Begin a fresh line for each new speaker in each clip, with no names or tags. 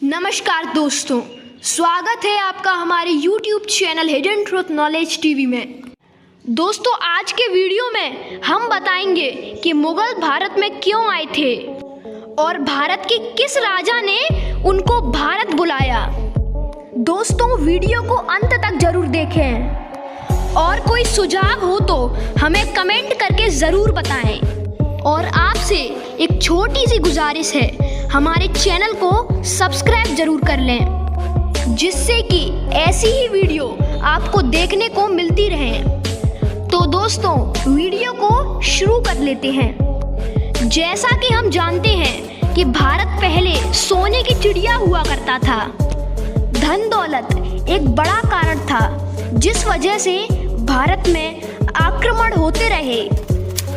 नमस्कार दोस्तों, स्वागत है आपका हमारे YouTube channel hidden truth knowledge TV में। दोस्तों, आज के वीडियो में हम बताएंगे कि मुगल भारत में क्यों आए थे और भारत के किस राजा ने उनको भारत बुलाया। दोस्तों, वीडियो को अंत तक जरूर देखें और कोई सुझाव हो तो हमें कमेंट करके ज़रूर बताएं। और आपसे एक छोटी सी गुजारिश है, हमारे चैनल को सब्सक्राइब जरूर कर लें, जिससे कि ऐसी ही वीडियो आपको देखने को मिलती रहे। तो दोस्तों, वीडियो को शुरू कर लेते हैं। जैसा कि हम जानते हैं कि भारत पहले सोने की चिड़िया हुआ करता था। धन दौलत एक बड़ा कारण था जिस वजह से भारत में आक्रमण होते रहे।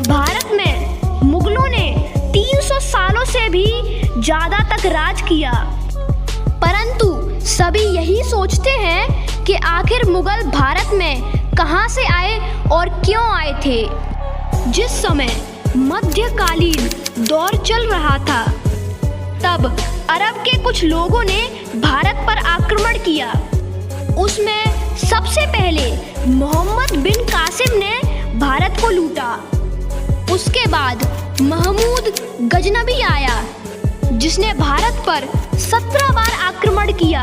भारत में मुगलों ने 300 सालों से भी ज़्यादा तक राज किया, परंतु सभी यही सोचते हैं कि आखिर मुगल भारत में कहां से आए और क्यों आए थे। जिस समय मध्यकालीन दौर चल रहा था, तब अरब के कुछ लोगों ने भारत पर आक्रमण किया। उसमें सबसे पहले मोहम्मद बिन कासिम ने भारत को लूटा। उसके बाद महमूद गजनबी आया, जिसने भारत पर 17 बार आक्रमण किया।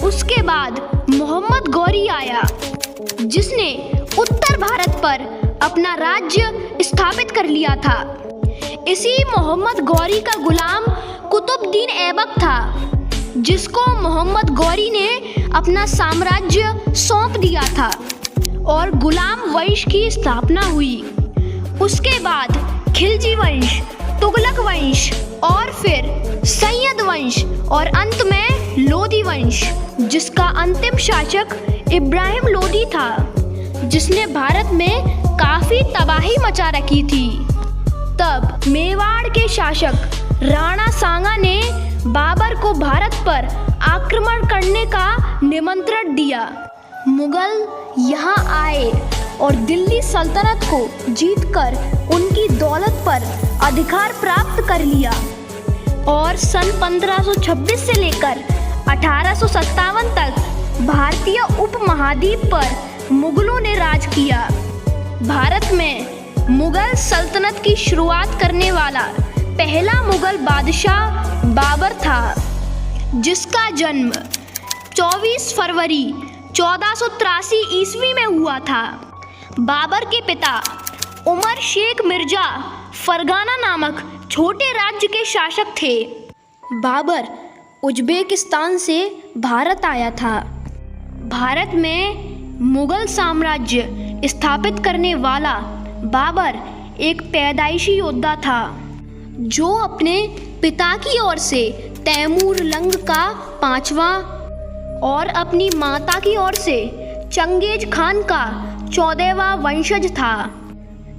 उसके बाद मोहम्मद गौरी आया, जिसने उत्तर भारत पर अपना राज्य स्थापित कर लिया था। इसी मोहम्मद गौरी का गुलाम कुतुबुद्दीन ऐबक था, जिसको मोहम्मद गौरी ने अपना साम्राज्य सौंप दिया था और गुलाम वंश की स्थापना हुई। उसके बाद खिलजी वंश, तुगलक वंश और फिर सैयद वंश और अंत में लोदी वंश, जिसका अंतिम शासक इब्राहिम लोदी था, जिसने भारत में काफी तबाही मचा रखी थी। तब मेवाड़ के शासक राणा सांगा ने बाबर को भारत पर आक्रमण करने का निमंत्रण दिया। मुगल यहाँ आए और दिल्ली सल्तनत को जीतकर उनकी दौलत पर अधिकार प्राप्त कर लिया और सन 1526 से लेकर 1857 तक भारतीय उपमहाद्वीप पर मुगलों ने राज किया। भारत में मुगल सल्तनत की शुरुआत करने वाला पहला मुगल बादशाह बाबर था, जिसका जन्म 24 फरवरी 1483 ईस्वी में हुआ था। बाबर के पिता उमर शेख मिर्जा फरगाना नामक छोटे राज्य के शासक थे। बाबर उज्बेकिस्तान से भारत आया था। भारत में मुगल साम्राज्य स्थापित करने वाला बाबर एक पैदाइशी योद्धा था, जो अपने पिता की ओर से तैमूर लंग का 5वां और अपनी माता की ओर से चंगेज खान का 14वां वंशज था।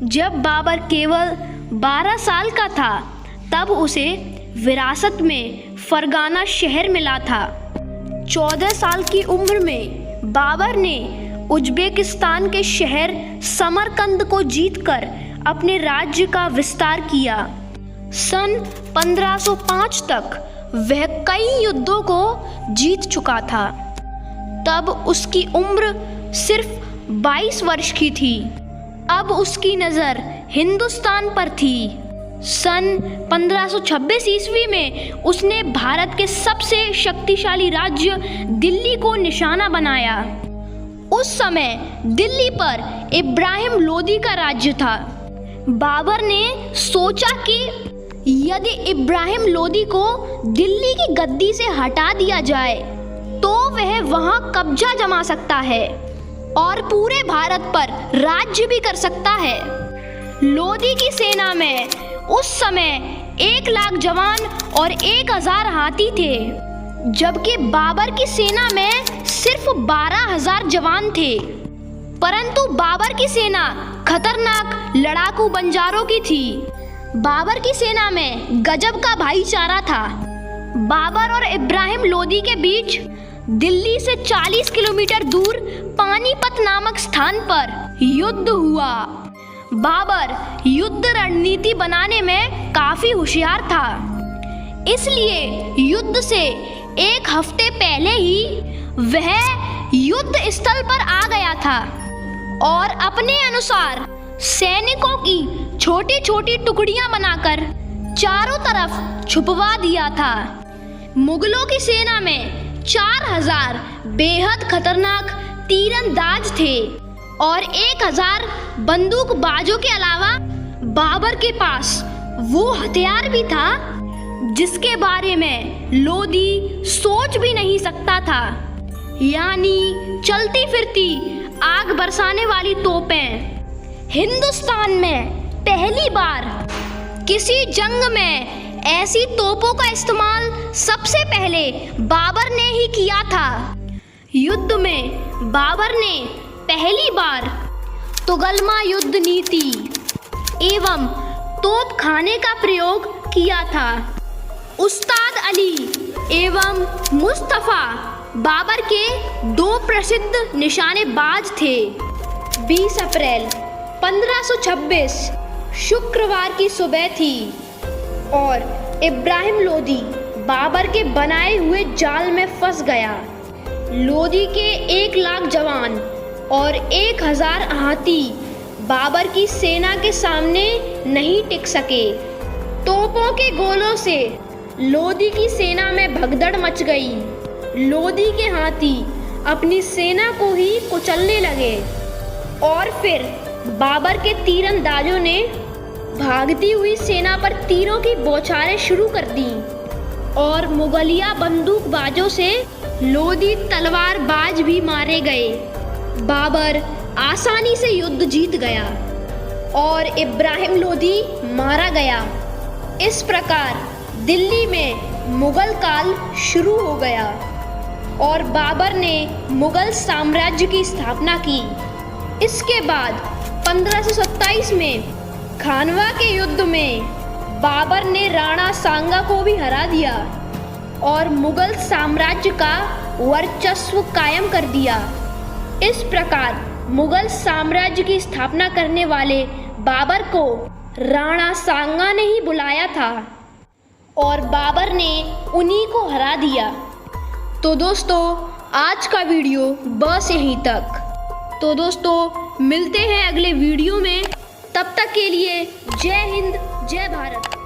जब बाबर केवल 12 साल का था, तब उसे विरासत में फरगाना शहर मिला था। 14 साल की उम्र में बाबर ने उज्बेकिस्तान के शहर समरकंद को जीतकर अपने राज्य का विस्तार किया। सन 1505 तक वह कई युद्धों को जीत चुका था। तब उसकी उम्र सिर्फ 22 वर्ष की थी। अब उसकी नज़र हिंदुस्तान पर थी। सन 1526 ईस्वी में उसने भारत के सबसे शक्तिशाली राज्य दिल्ली को निशाना बनाया। उस समय दिल्ली पर इब्राहिम लोदी का राज्य था। बाबर ने सोचा कि यदि इब्राहिम लोदी को दिल्ली की गद्दी से हटा दिया जाए तो वह वहां कब्जा जमा सकता है और पूरे भारत पर राज्य भी कर सकता है। लोदी की सेना में उस समय 1 लाख जवान और 1000 हाथी थे, जबकि बाबर की सेना में सिर्फ 12,000 जवान थे। परंतु बाबर की सेना खतरनाक लड़ाकू बंजारों की थी। बाबर की सेना में गजब का भाईचारा था। बाबर और इब्राहिम लोदी के बीच दिल्ली से 40 किलोमीटर दूर पानीपत नामक स्थान पर युद्ध हुआ। बाबर युद्ध रणनीति बनाने में काफी होशियार था, इसलिए युद्ध से एक हफ्ते पहले ही वह युद्ध स्थल पर आ गया था और अपने अनुसार सैनिकों की छोटी छोटी टुकड़ियां बनाकर चारों तरफ छुपवा दिया था। मुगलों की सेना में 4000 बेहद खतरनाक तीरंदाज थे और 1000 बंदूकबाजों के अलावा बाबर के पास वो हथियार भी था जिसके बारे में लोदी सोच भी नहीं सकता था, यानी चलती फिरती आग बरसाने वाली तोपें। हिंदुस्तान में पहली बार किसी जंग में ऐसी तोपों का इस्तेमाल सबसे पहले बाबर ने ही किया था। युद्ध में बाबर ने पहली बार तुगलमा युद्ध नीति एवं तोप खाने का प्रयोग किया था। उस्ताद अली एवं मुस्तफा बाबर के 2 प्रसिद्ध निशानेबाज थे। 20 अप्रैल 1526 शुक्रवार की सुबह थी और इब्राहिम लोदी बाबर के बनाए हुए जाल में फंस गया। लोदी के 1 लाख जवान और 1000 हाथी बाबर की सेना के सामने नहीं टिक सके। तोपों के गोलों से लोदी की सेना में भगदड़ मच गई। लोदी के हाथी अपनी सेना को ही कुचलने लगे और फिर बाबर के तीरंदाजों ने भागती हुई सेना पर तीरों की बौछारें शुरू कर दी और मुगलिया बंदूकबाजों से लोदी तलवारबाज भी मारे गए। बाबर आसानी से युद्ध जीत गया और इब्राहिम लोदी मारा गया। इस प्रकार दिल्ली में मुगल काल शुरू हो गया और बाबर ने मुगल साम्राज्य की स्थापना की। इसके बाद 1527 में खानवा के युद्ध में बाबर ने राणा सांगा को भी हरा दिया और मुगल साम्राज्य का वर्चस्व कायम कर दिया। इस प्रकार मुगल साम्राज्य की स्थापना करने वाले बाबर को राणा सांगा ने ही बुलाया था और बाबर ने उन्हीं को हरा दिया। तो दोस्तों, आज का वीडियो बस यहीं तक। तो दोस्तों, मिलते हैं अगले वीडियो में। तब तक के लिए जय हिंद, जय भारत।